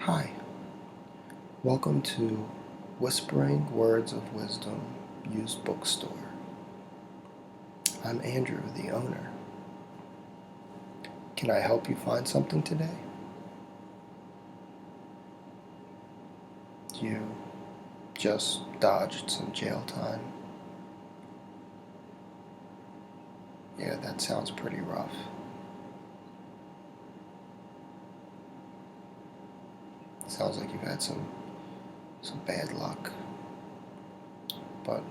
Hi, welcome to Whispering Words of Wisdom Used Bookstore. I'm Andrew, the owner. Can I help you find something today? You just dodged some jail time. Yeah, that sounds pretty rough. Sounds like you've had some bad luck. But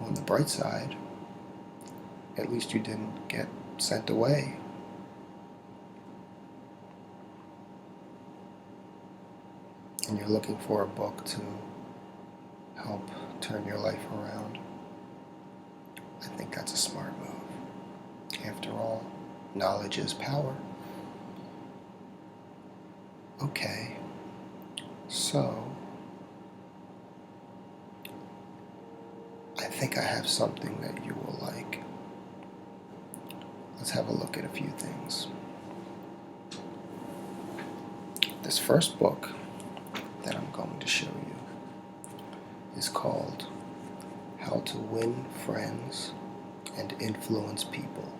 on the bright side, at least you didn't get sent away. And you're looking for a book to help turn your life around. I think that's a smart move. After all, knowledge is power. Okay, so I think I have something that you will like. Let's have a look at a few things. This first book that I'm going to show you is called How to Win Friends and Influence People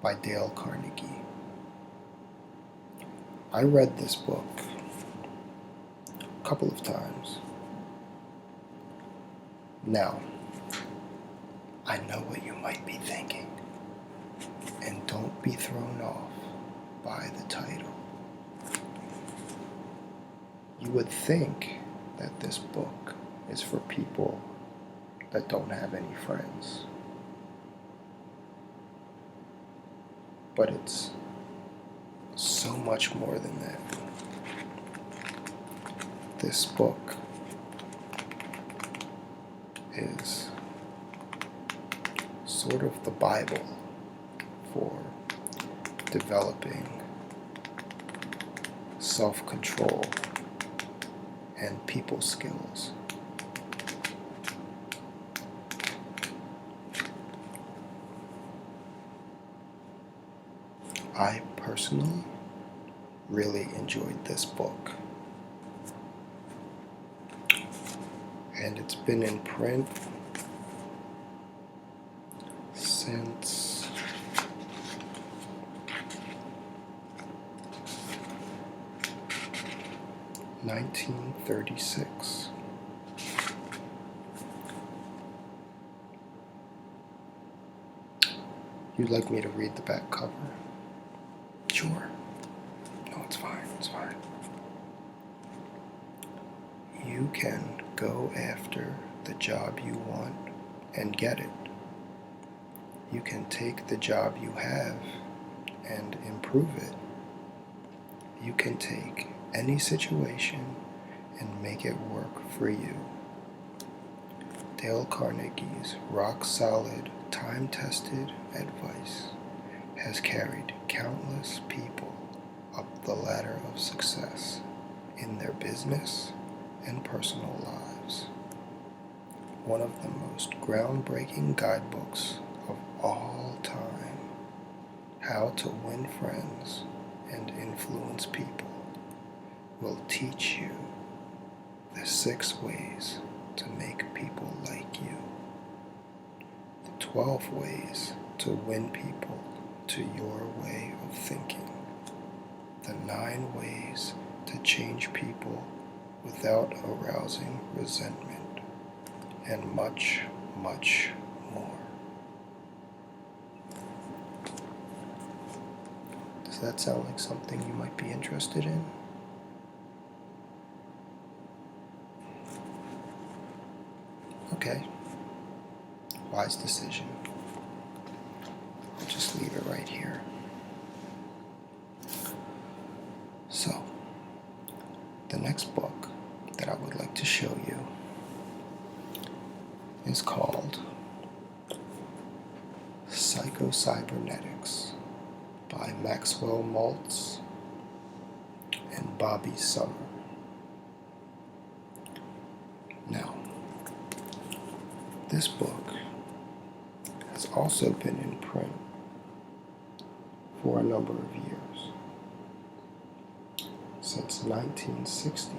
by Dale Carnegie. I read this book a couple of times. Now, I know what you might be thinking, and don't be thrown off by the title. You would think that this book is for people that don't have any friends. But it's so much more than that. This book is sort of the Bible for developing self-control and people skills. I personally really enjoyed this book, and it's been in print since 1936. You'd like me to read the back cover? Sure. No, it's fine. It's fine. You can go after the job you want and get it. You can take the job you have and improve it. You can take any situation and make it work for you. Dale Carnegie's rock-solid, time-tested advice has carried countless people up the ladder of success in their business and personal lives. One of the most groundbreaking guidebooks of all time, How to Win Friends and Influence People, will teach you the 6 ways to make people like you, the 12 ways to win people to your way of thinking, the 9 ways to change people without arousing resentment, and much, much more. Does that sound like something you might be interested in? Okay. Wise decision. I'll just leave it right here. So, the next book that I would like to show you is called Psycho-Cybernetics by Maxwell Maltz and Bobby Summer. Now, this book has also been in print for a number of years, since 1960.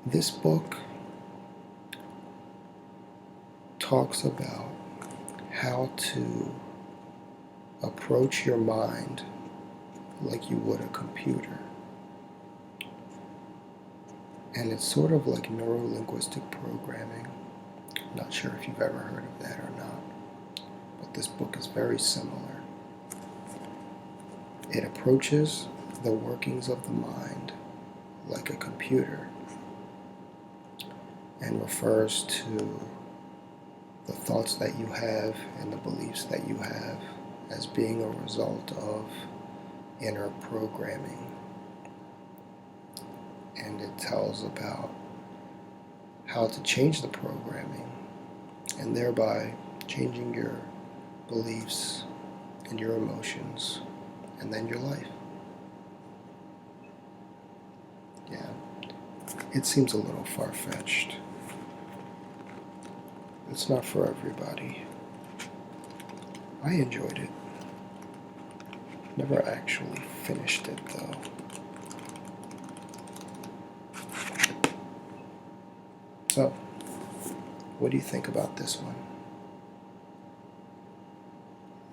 This book talks about how to approach your mind like you would a computer. And it's sort of like neuro-linguistic programming. I'm not sure if you've ever heard of that or not, but this book is very similar. It approaches the workings of the mind like a computer and refers to the thoughts that you have and the beliefs that you have as being a result of inner programming. And it tells about how to change the programming and thereby changing your beliefs and your emotions and then your life. Yeah, it seems a little far-fetched. It's not for everybody. I enjoyed it. Never actually finished it though. So, what do you think about this one?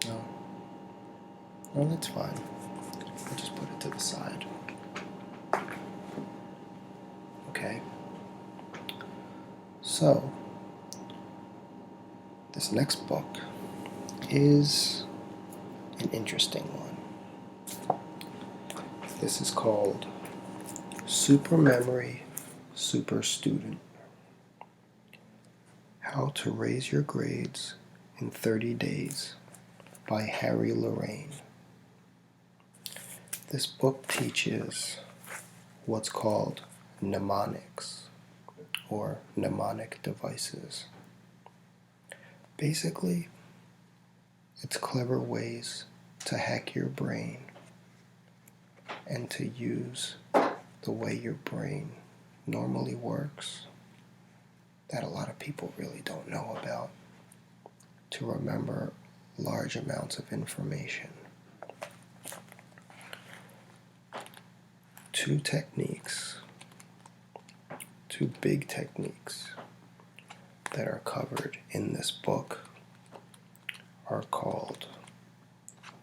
No? No, that's fine. I'll just put it to the side. Okay. So, this next book is an interesting one. This is called Super Memory, Super Student. How to Raise Your Grades in 30 Days by Harry Lorraine. This book teaches what's called mnemonics or mnemonic devices. Basically, it's clever ways to hack your brain and to use the way your brain normally works that a lot of people really don't know about to remember large amounts of information. Two big techniques that are covered in this book are called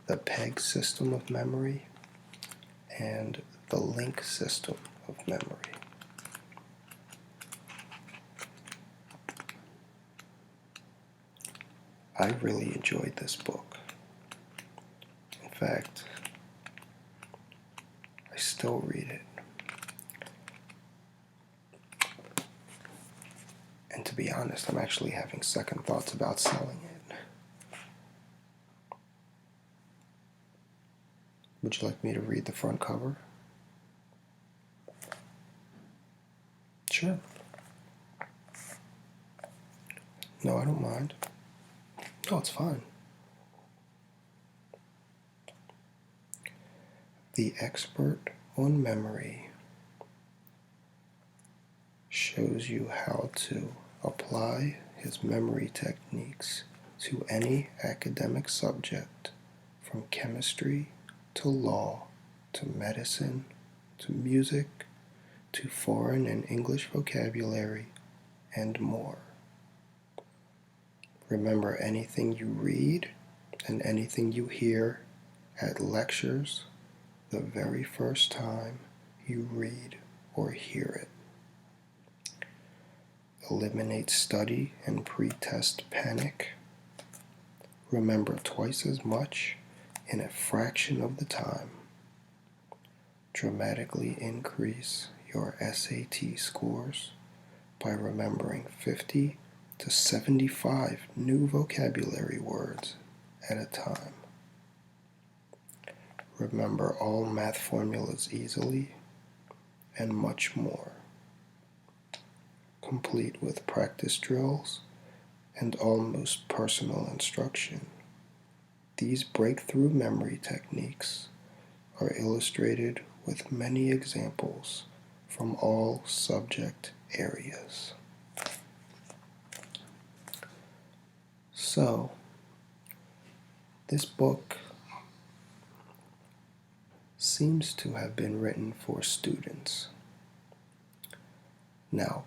the PEG system of memory and the link system of memory. I really enjoyed this book. In fact, I still read it. And to be honest, I'm actually having second thoughts about selling it. Would you like me to read the front cover? Sure. No, I don't mind. No, it's fine. The expert on memory shows you how to apply his memory techniques to any academic subject, from chemistry to law to medicine to music to foreign and English vocabulary and more. Remember anything you read and anything you hear at lectures the very first time you read or hear it. Eliminate study and pre-test panic. Remember twice as much in a fraction of the time. Dramatically increase your SAT scores by remembering 50 to 75 new vocabulary words at a time. Remember all math formulas easily, and much more. Complete with practice drills and almost personal instruction. These breakthrough memory techniques are illustrated with many examples from all subject areas. So, this book seems to have been written for students. Now,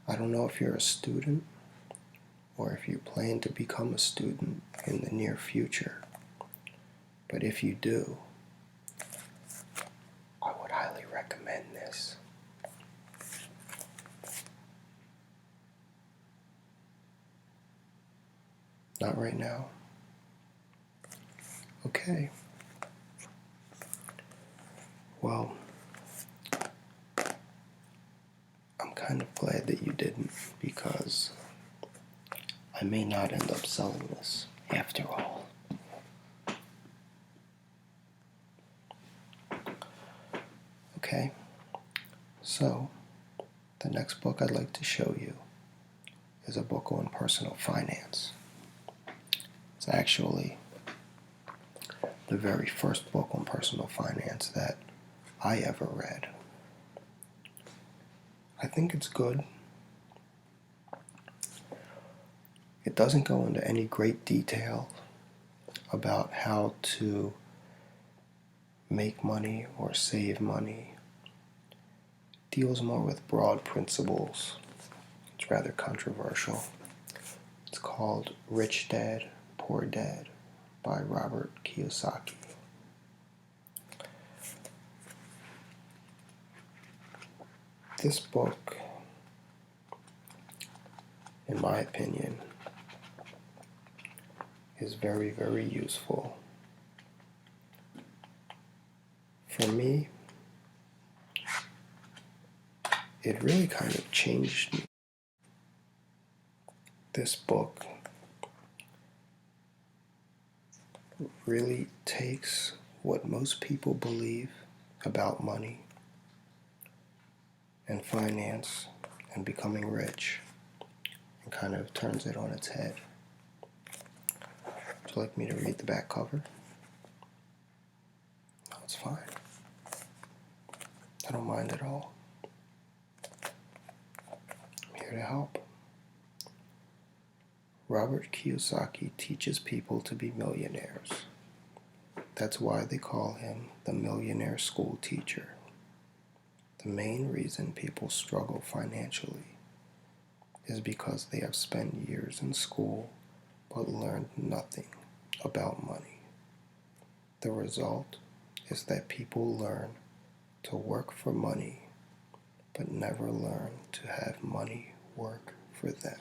I don't know if you're a student or if you plan to become a student in the near future, but if you do, I would highly recommend this. Not right now? Okay. Well, I'm kind of glad that you didn't, because I may not end up selling this after all. Okay, so the next book I'd like to show you is a book on personal finance. It's actually the very first book on personal finance that I ever read. I think it's good. It doesn't go into any great detail about how to make money or save money. It deals more with broad principles. It's rather controversial. It's called Rich Dad, Poor Dad by Robert Kiyosaki. This book, in my opinion, is very, very useful. For me, it really kind of changed me. This book really takes what most people believe about money and finance and becoming rich and kind of turns it on its head. Would you like me to read the back cover? No, it's fine. I don't mind at all. I'm here to help. Robert Kiyosaki teaches people to be millionaires. That's why they call him the millionaire school teacher. The main reason people struggle financially is because they have spent years in school but learned nothing about money. The result is that people learn to work for money but never learn to have money work for them.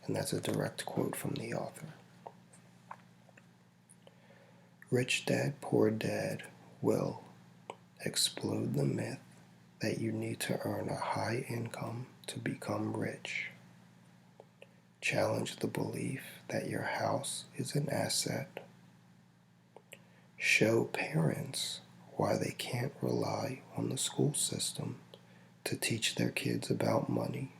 And that's a direct quote from the author. Rich Dad, Poor Dad will explode the myth that you need to earn a high income to become rich. Challenge the belief that your house is an asset. Show parents why they can't rely on the school system to teach their kids about money.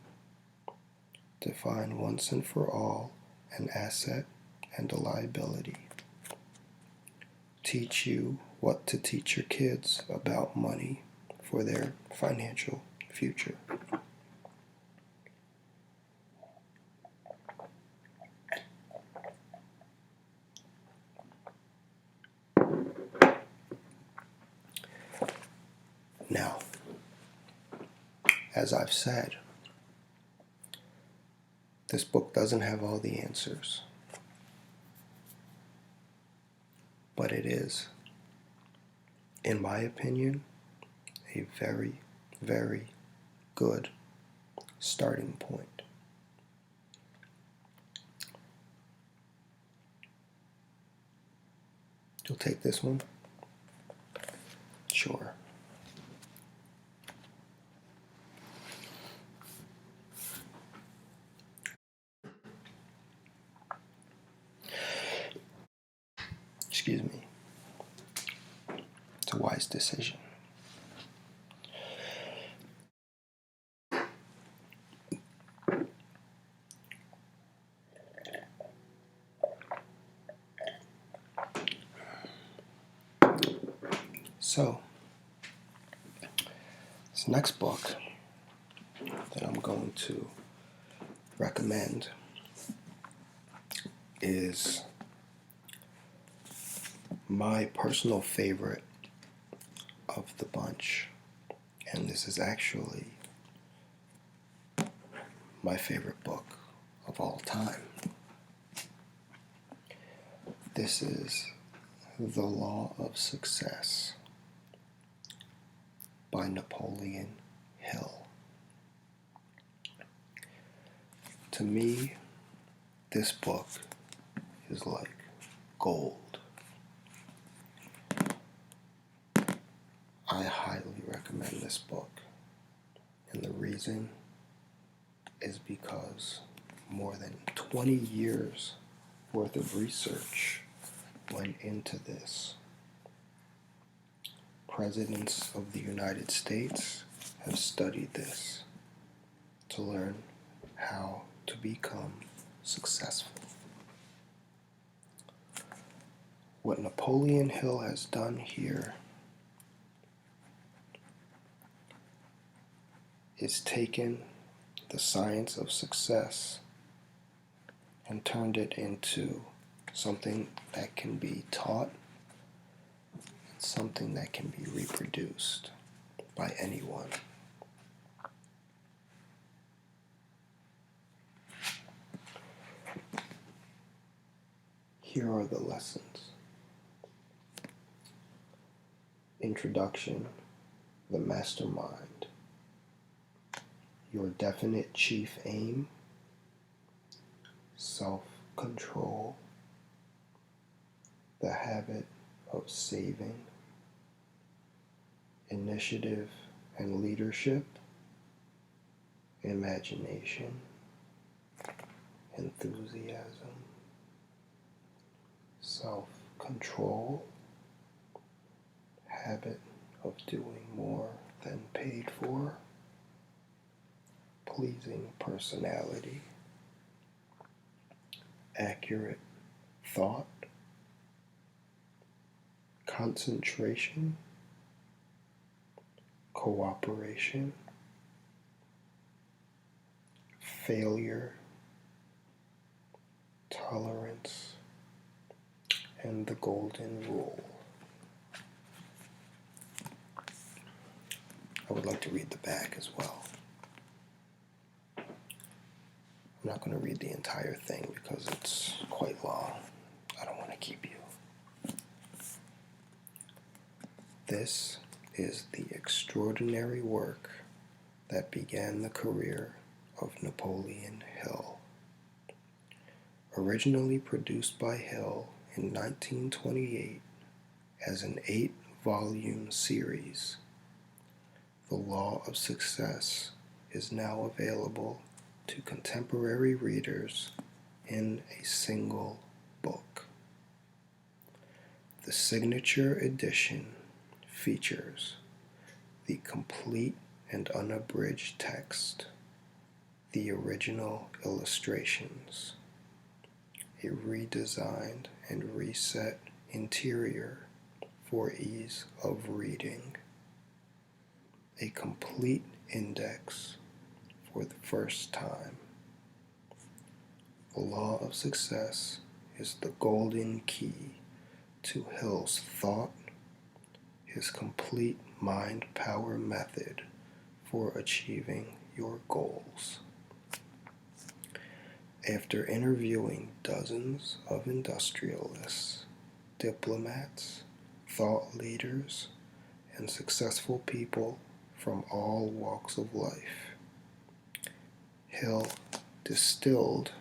Define once and for all an asset and a liability. Teach you what to teach your kids about money for their financial future. Now, as I've said, this book doesn't have all the answers, but it is, in my opinion, a very, very good starting point. You'll take this one? Sure. Excuse me. It's a wise decision. So, this next book that I'm going to recommend is my personal favorite of the bunch, and this is actually my favorite book of all time. This is The Law of Success by Napoleon Hill. To me, this book is like gold. I highly recommend this book, and the reason is because more than 20 years worth of research went into this. Presidents of the United States have studied this to learn how to become successful. What Napoleon Hill has done here is taken the science of success and turned it into something that can be taught, something that can be reproduced by anyone. Here are the lessons. Introduction, the mastermind, your definite chief aim, self-control, the habit of saving, initiative and leadership, imagination, enthusiasm, self-control, habit of doing more than paid for, pleasing personality, accurate thought, concentration, cooperation, failure, tolerance, and the golden rule. I would like to read the back as well. I'm not going to read the entire thing because it's quite long. I don't want to keep you. This is the extraordinary work that began the career of Napoleon Hill. Originally produced by Hill in 1928 as an 8-volume series, The Law of Success is now available to contemporary readers in a single book. The signature edition features the complete and unabridged text, the original illustrations, a redesigned and reset interior for ease of reading, a complete index for the first time. The Law of Success is the golden key to Hill's thought, his complete mind power method for achieving your goals. After interviewing dozens of industrialists, diplomats, thought leaders, and successful people from all walks of life, Hill distilled,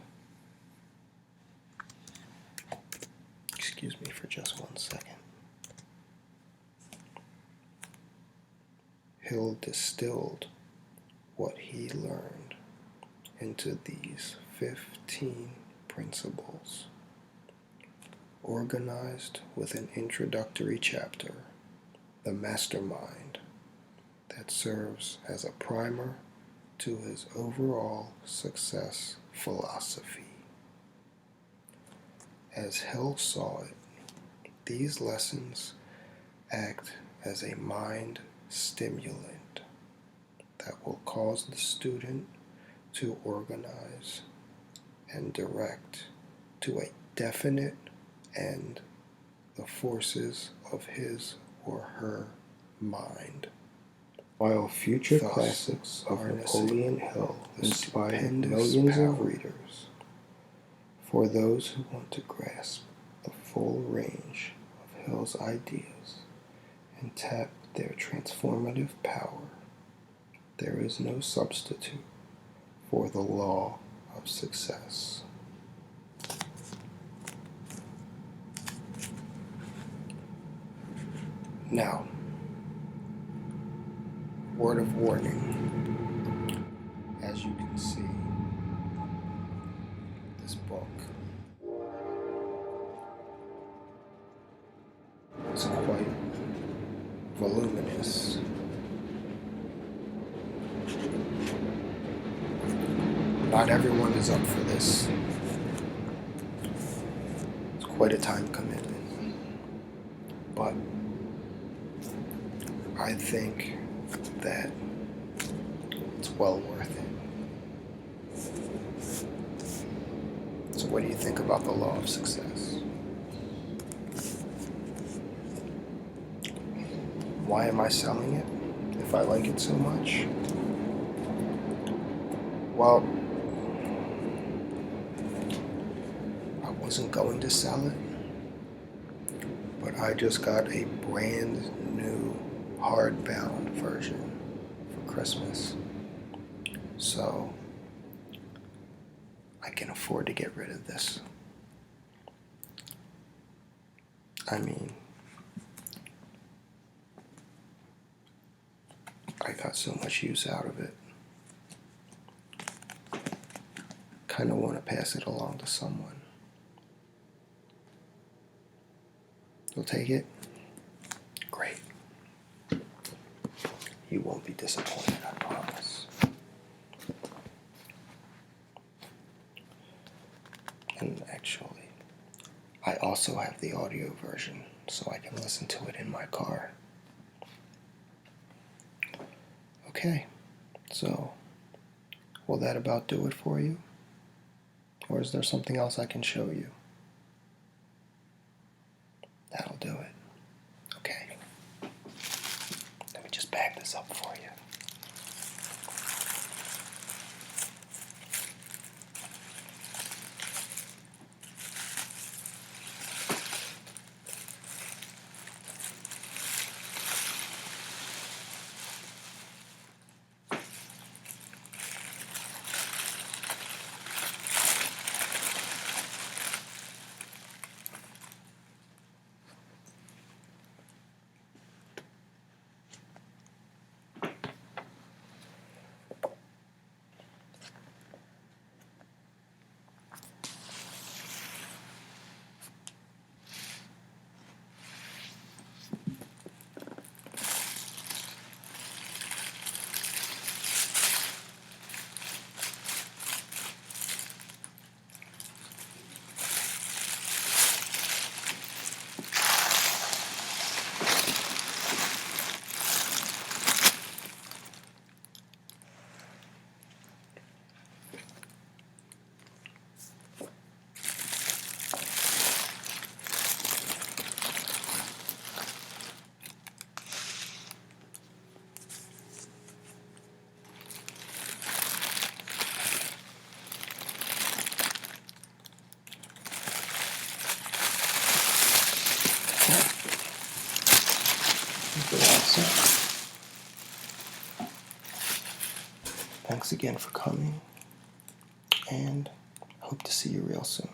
excuse me for just 1 second. Hill distilled what he learned into these 15 principles, organized with an introductory chapter, the mastermind, that serves as a primer to his overall success philosophy. As Hill saw it, these lessons act as a mind stimulant that will cause the student to organize and direct to a definite end the forces of his or her mind. While future classics of Napoleon Hill inspired millions of readers, for those who want to grasp the full range of Hill's ideas and tap their transformative power, there is no substitute for the law of success. Now, word of warning. As you can see, this book is quite voluminous. Not everyone is up for this. It's quite a time commitment. But I think that it's well worth it. So what do you think about the law of success? Why am I selling it if I like it so much? Well, I wasn't going to sell it, but I just got a brand new hardbound version for Christmas. So I can afford to get rid of this. I mean, I got so much use out of it. Kind of want to pass it along to someone. You'll take it? Great. You won't be disappointed, I promise. And actually, I also have the audio version, so I can listen to it in my car. Okay, so will that about do it for you? Or is there something else I can show you? That'll do it. Okay. Let me just bag this up for you. Thanks again for coming, and hope to see you real soon.